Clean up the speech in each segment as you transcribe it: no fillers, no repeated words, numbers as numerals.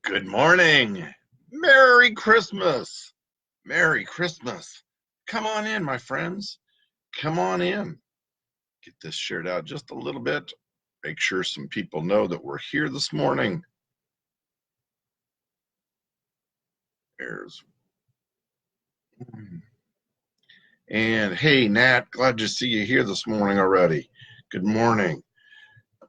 Good morning. Merry Christmas. Merry Christmas. Come on in, my friends. Come on in. Get this shared out just a little bit. Make sure some people know that we're here this morning. There's and hey, Nat, glad to see you here this morning already. Good morning.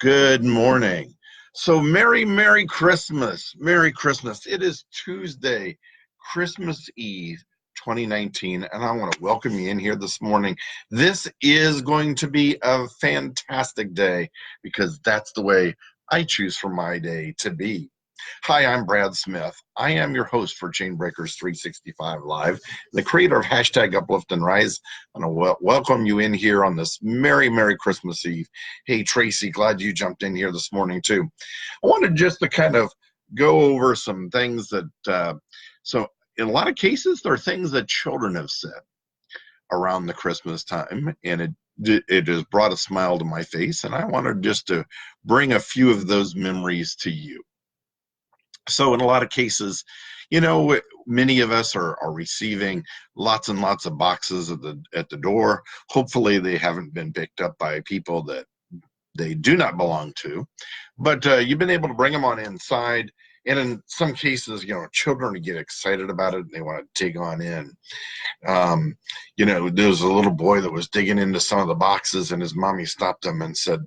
Good morning. So Merry Christmas. Merry Christmas. It is Tuesday, Christmas Eve 2019, and I want to welcome you in here this morning. This is going to be a fantastic day because that's the way I choose for my day to be. Hi, I'm Brad Smith. I am your host for Chainbreakers 365 Live, the creator of hashtag Uplift and Rise. And I welcome you in here on this Merry Christmas Eve. Hey, Tracy, glad you jumped in here this morning, too. I wanted just to kind of go over some things that, so in a lot of cases, there are things that children have said around the Christmas time, and it has brought a smile to my face, and I wanted just to bring a few of those memories to you. So in a lot of cases, many of us are receiving lots and lots of boxes at the door. Hopefully they haven't been picked up by people that they do not belong to, but you've been able to bring them on inside. And in some cases, children get excited about it and they want to dig on in. There was a little boy that was digging into some of the boxes, and his mommy stopped him and said,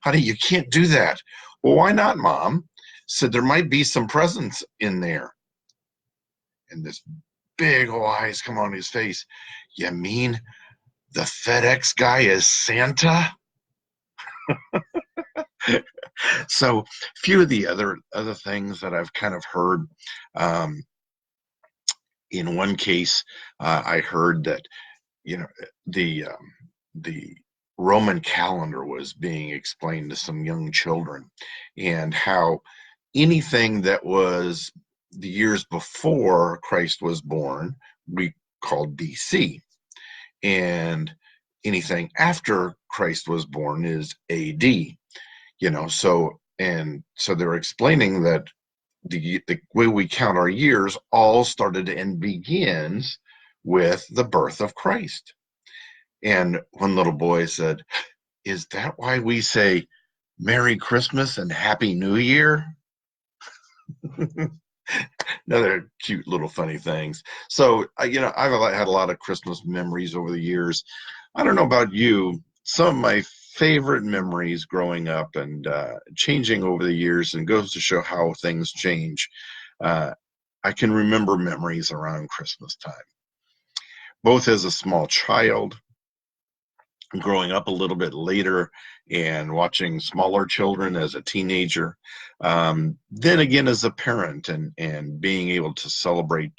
"Honey, you can't do that." "Well, why not, Mom?" Said, "There might be some presents in there." And this big old eyes come on his face. "You mean the FedEx guy is Santa?" So a few of the other things that I've kind of heard. In one case, I heard that the Roman calendar was being explained to some young children, and how anything that was the years before Christ was born we called BC, and anything after Christ was born is AD. So they're explaining that the way we count our years all started and begins with the birth of Christ. And one little boy said, "Is that why we say Merry Christmas and Happy New Year?" Another cute little funny things. So, I've had a lot of Christmas memories over the years. I don't know about you. Some of my favorite memories growing up and changing over the years, and goes to show how things change. I can remember memories around Christmas time, both as a small child, growing up a little bit later, and watching smaller children as a teenager, then again as a parent, and being able to celebrate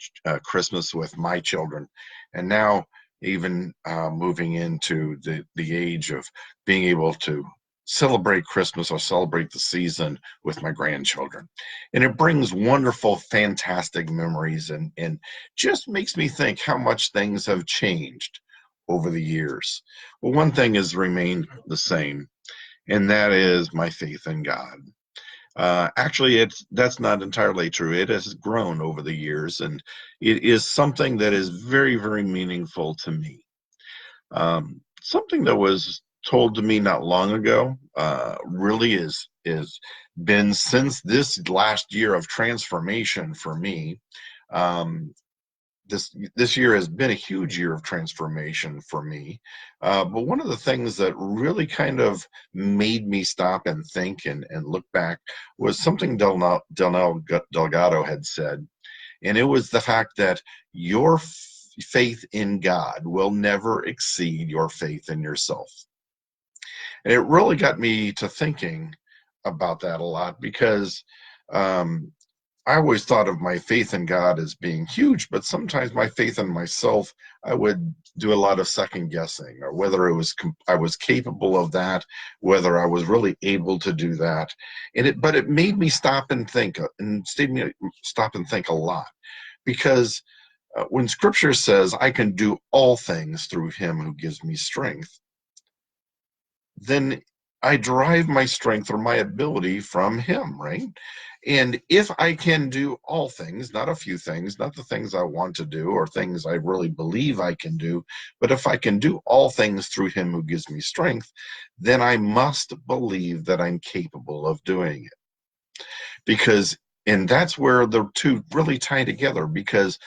Christmas with my children, and now even moving into the age of being able to celebrate Christmas or celebrate the season with my grandchildren. And it brings wonderful, fantastic memories, and just makes me think how much things have changed over the years. Well, one thing has remained the same, and that is my faith in God. Actually, that's not entirely true. It has grown over the years, and it is something that is very meaningful to me. Something that was told to me not long ago really is been since this last year of transformation for me. Um, this year has been a huge year of transformation for me. But one of the things that really kind of made me stop and think and look back was something Delnell Delgado had said. And it was the fact that your faith in God will never exceed your faith in yourself. And it really got me to thinking about that a lot, because I always thought of my faith in God as being huge, but sometimes my faith in myself, I would do a lot of second guessing, or whether I was capable of that, whether I was really able to do that. But it made me stop and think, a lot, because when Scripture says I can do all things through Him who gives me strength, then I derive my strength or my ability from him, right? And if I can do all things, not a few things, not the things I want to do or things I really believe I can do, but if I can do all things through him who gives me strength, then I must believe that I'm capable of doing it. Because, and that's where the two really tie together, because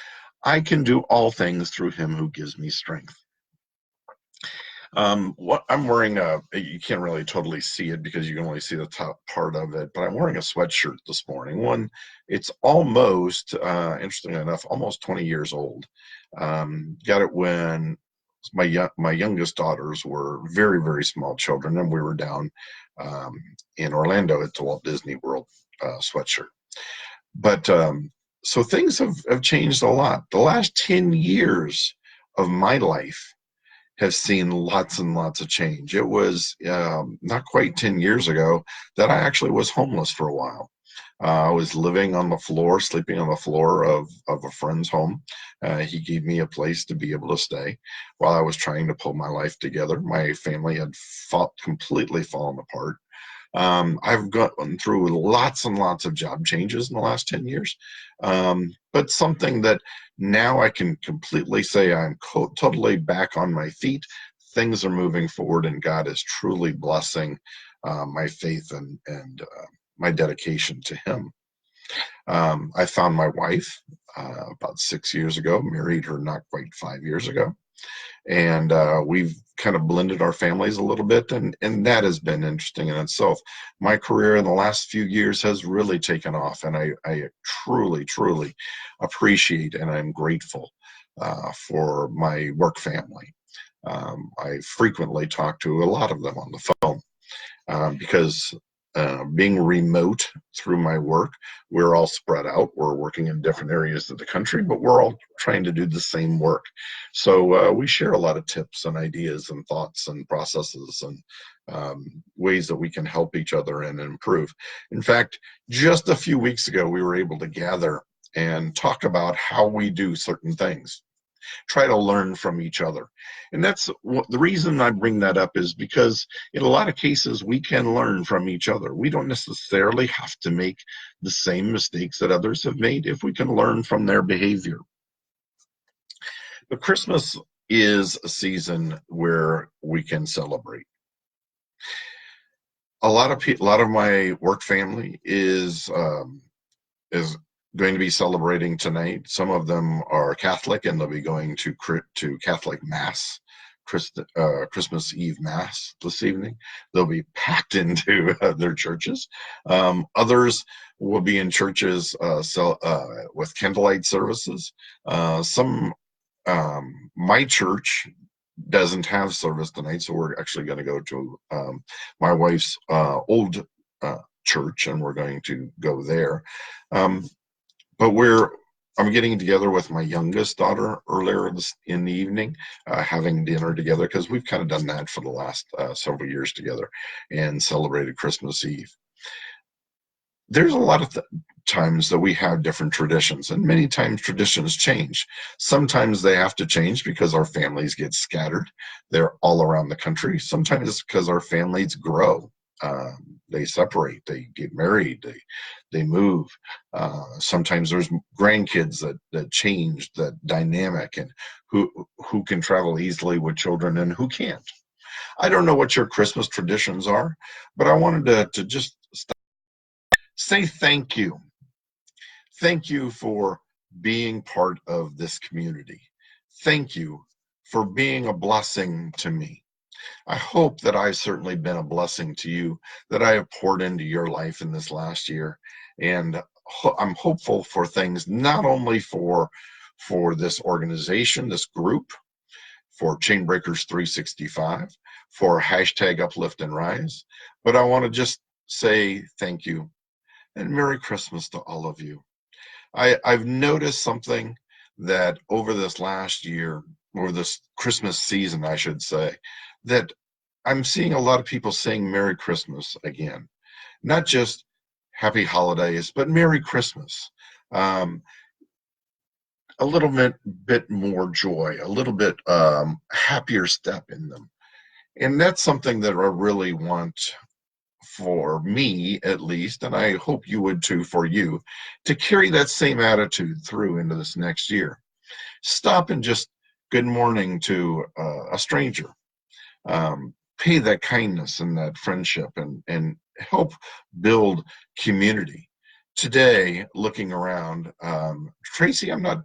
I can do all things through him who gives me strength. What I'm wearing you can't really totally see it because you can only see the top part of it, but I'm wearing a sweatshirt this morning. It's almost, interestingly enough, almost 20 years old. Got it when my youngest daughters were very, very small children, and we were down um, in Orlando at the Walt Disney World sweatshirt. But so things have changed a lot. The last 10 years of my life have seen lots and lots of change. It was not quite 10 years ago that I actually was homeless for a while. I was living on the floor, sleeping on the floor of a friend's home. He gave me a place to be able to stay while I was trying to pull my life together. My family had completely fallen apart. I've gone through lots and lots of job changes in the last 10 years, but something that now I can completely say I'm totally back on my feet. Things are moving forward, and God is truly blessing my faith and my dedication to Him. I found my wife about 6 years ago, married her not quite 5 years ago, and we've kind of blended our families a little bit, and that has been interesting in itself. My career in the last few years has really taken off, and I truly, truly appreciate and I'm grateful for my work family. I frequently talk to a lot of them on the phone because being remote through my work, we're all spread out. We're working in different areas of the country, but we're all trying to do the same work. So we share a lot of tips and ideas and thoughts and processes and ways that we can help each other and improve. In fact, just a few weeks ago, we were able to gather and talk about how we do certain things, try to learn from each other. And that's the reason I bring that up, is because in a lot of cases we can learn from each other. We don't necessarily have to make the same mistakes that others have made if we can learn from their behavior. But Christmas is a season where we can celebrate. A lot of my work family is going to be celebrating tonight. Some of them are Catholic, and they'll be going to Catholic Mass, Christmas Eve Mass this evening. They'll be packed into their churches. Others will be in churches with candlelight services. My church doesn't have service tonight, so we're actually going to go to my wife's old church, and we're going to go there. But I'm getting together with my youngest daughter earlier in the evening, having dinner together, because we've kind of done that for the last several years together and celebrated Christmas Eve. There's a lot of times that we have different traditions, and many times traditions change. Sometimes they have to change because our families get scattered. They're all around the country. Sometimes it's because our families grow. They separate, they get married, they move. Sometimes there's grandkids that change that dynamic, and who can travel easily with children and who can't. I don't know what your Christmas traditions are, but I wanted to just say thank you. Thank you for being part of this community. Thank you for being a blessing to me. I hope that I've certainly been a blessing to you, that I have poured into your life in this last year. And I'm hopeful for things, not only for this organization, this group, for Chainbreakers 365, for hashtag Uplift and Rise, but I want to just say thank you and Merry Christmas to all of you. I've noticed something that over this last year, or this Christmas season, I should say, that I'm seeing a lot of people saying Merry Christmas again. Not just Happy Holidays, but Merry Christmas. A little bit more joy, a little bit happier step in them. And that's something that I really want for me, at least, and I hope you would too for you, to carry that same attitude through into this next year. Stop and just good morning to a stranger. Pay that kindness and that friendship and help build community. Today, looking around, Tracy, I'm not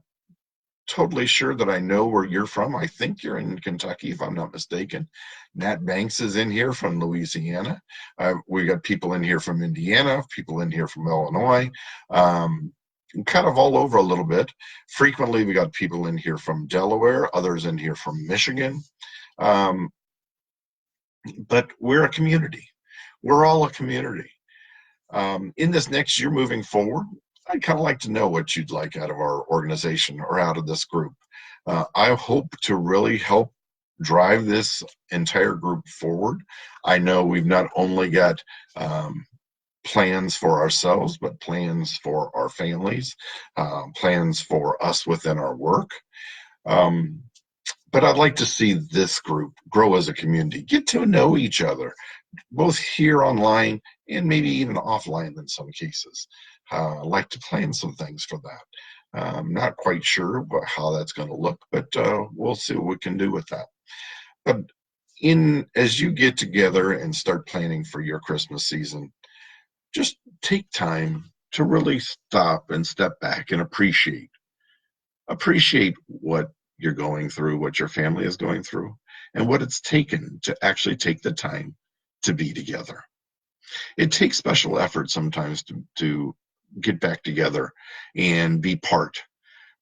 totally sure that I know where you're from. I think you're in Kentucky, if I'm not mistaken. Nat Banks is in here from Louisiana. We got people in here from Indiana, people in here from Illinois, kind of all over a little bit. Frequently, we got people in here from Delaware, others in here from Michigan. Um, but we're a community. We're all a community. In this next year moving forward, I'd kind of like to know what you'd like out of our organization or out of this group. I hope to really help drive this entire group forward. I know we've not only got plans for ourselves, but plans for our families, plans for us within our work. Um, but I'd like to see this group grow as a community, get to know each other, both here online and maybe even offline in some cases. I'd like to plan some things for that. I'm not quite sure how that's going to look, but we'll see what we can do with that. But as you get together and start planning for your Christmas season, just take time to really stop and step back and appreciate what you're going through, what your family is going through, and what it's taken to actually take the time to be together. It takes special effort sometimes to get back together and be part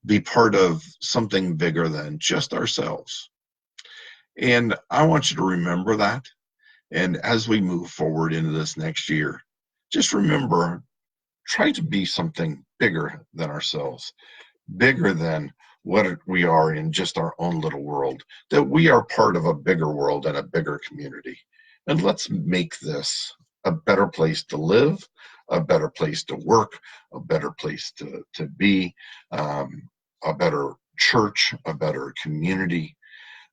of something bigger than just ourselves. And I want you to remember that. And as we move forward into this next year, just remember, try to be something bigger than ourselves, bigger than what we are in just our own little world, that we are part of a bigger world and a bigger community. And let's make this a better place to live, a better place to work, a better place to be, a better church, a better community.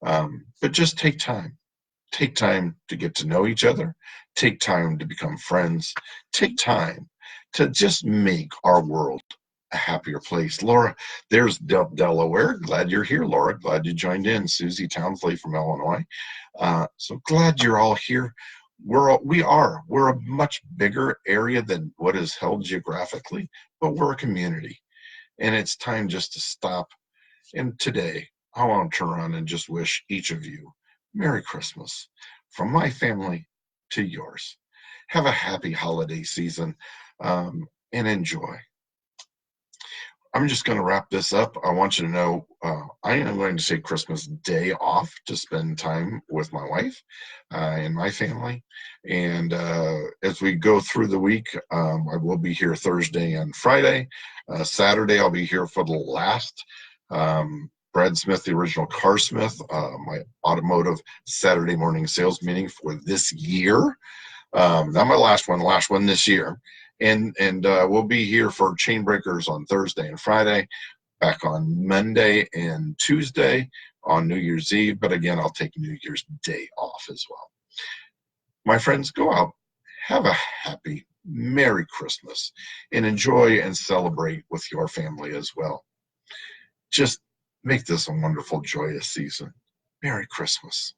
But just take time. Take time to get to know each other. Take time to become friends. Take time to just make our world a happier place. Laura, there's Delaware. Glad you're here, Laura. Glad you joined in. Susie Townsley from Illinois. So glad you're all here. We're a much bigger area than what is held geographically, but we're a community. And it's time just to stop. And today, I want to turn around and just wish each of you Merry Christmas from my family to yours. Have a happy holiday season and enjoy. I'm just going to wrap this up. I want you to know I am going to take Christmas Day off to spend time with my wife and my family. And as we go through the week, I will be here Thursday and Friday. Saturday, I'll be here for the last Brad Smith, the original Car Smith, my automotive Saturday morning sales meeting for this year. Not my last one this year. And we'll be here for Chain Breakers on Thursday and Friday, back on Monday and Tuesday on New Year's Eve. But again, I'll take New Year's Day off as well. My friends, go out, have a happy, Merry Christmas, and enjoy and celebrate with your family as well. Just make this a wonderful, joyous season. Merry Christmas.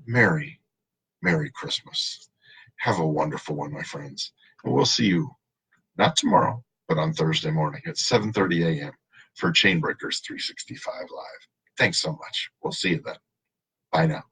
Merry Christmas. Have a wonderful one, my friends. And we'll see you not tomorrow, but on Thursday morning at 7:30 a.m. for Chainbreakers 365 Live. Thanks so much. We'll see you then. Bye now.